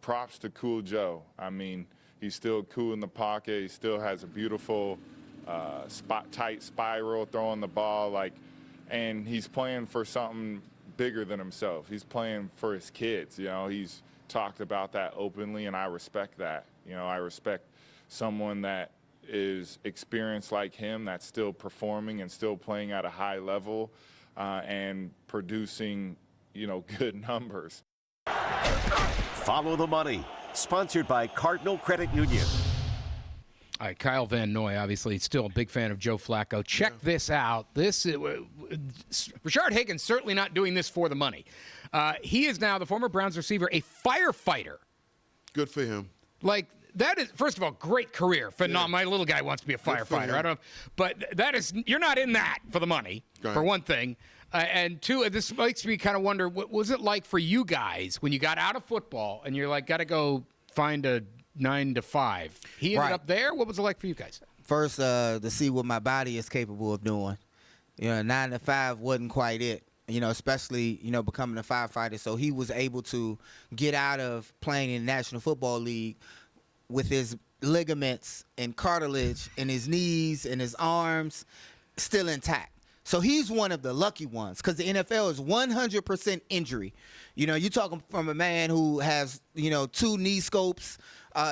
props to Cool Joe. I mean, he's still cool in the pocket. He still has a beautiful tight spiral throwing the ball, and he's playing for something bigger than himself. He's playing for his kids. He's talked about that openly, and I respect that. I respect someone that is experienced like him, that's still performing and still playing at a high level and producing, good numbers. Follow the Money, sponsored by Cardinal Credit Union. All right, Kyle Van Noy, obviously, still a big fan of Joe Flacco. Check this out. Rashard Higgins certainly not doing this for the money. He is now, the former Browns receiver, a firefighter. Good for him. That is, first of all, great career. Phenomenal. My little guy wants to be a firefighter. I don't know. But you're not in that for the money, for one thing. And two, this makes me kind of wonder, what was it like for you guys when you got out of football and you're like, got to go find a 9 to 5? He ended up there. What was it like for you guys? First, to see what my body is capable of doing. 9 to 5 wasn't quite it. Especially, becoming a firefighter. So he was able to get out of playing in the National Football League with his ligaments and cartilage in his knees and his arms still intact. So he's one of the lucky ones because the NFL is 100% injury. You're talking from a man who has, 2 knee scopes,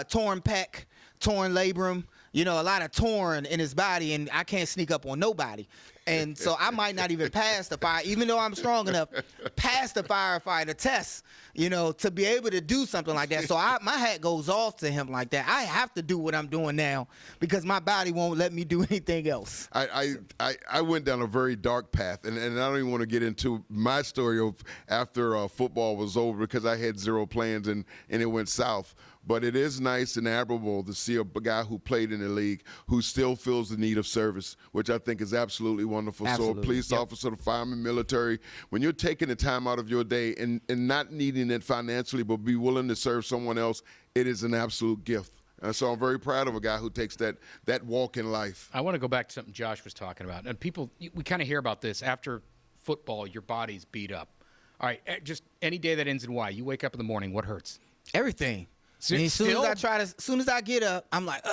torn pec, torn labrum, a lot of torn in his body, and I can't sneak up on nobody. And so I might not even pass the fire, even though I'm strong enough, pass the firefighter test, to be able to do something like that. So my hat goes off to him like that. I have to do what I'm doing now because my body won't let me do anything else. I went down a very dark path, and I don't even want to get into my story of after football was over because I had 0 plans and it went south. But it is nice and admirable to see a guy who played in the league who still feels the need of service, which I think is absolutely wonderful. Absolutely. So a police officer, the fireman, military, when you're taking the time out of your day and not needing it financially but be willing to serve someone else, it is an absolute gift. So I'm very proud of a guy who takes that walk in life. I want to go back to something Josh was talking about. And we kind of hear about this. After football, your body's beat up. All right, just any day that ends in Y, you wake up in the morning, what hurts? Everything. As soon as I get up, I'm like,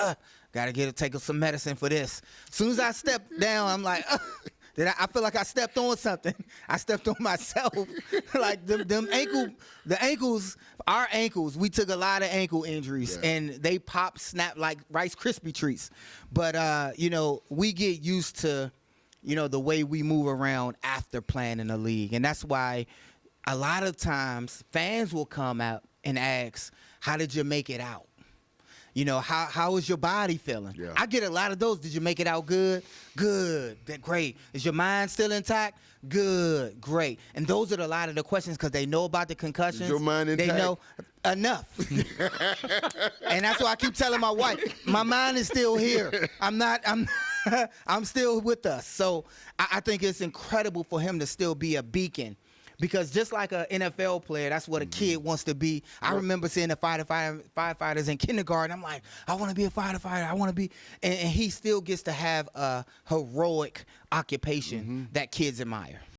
gotta take some medicine for this. As soon as I step down, I'm like, I feel like I stepped on something. I stepped on myself. Like our ankles, we took a lot of ankle injuries, and they snap like Rice Krispie treats. But we get used to, the way we move around after playing in the league, and that's why a lot of times fans will come out and ask, how did you make it out? How is your body feeling? Yeah. I get a lot of those. Did you make it out good? Good. Great. Is your mind still intact? Good. Great. And those are a lot of the questions because they know about the concussions. Is your mind intact? They know enough. And that's why I keep telling my wife, my mind is still here. I'm still with us. So I think it's incredible for him to still be a beacon. Because just like an NFL player, that's what a kid wants to be. I remember seeing the firefighters in kindergarten. I'm like, I want to be a firefighter. I want to be. And he still gets to have a heroic occupation that kids admire.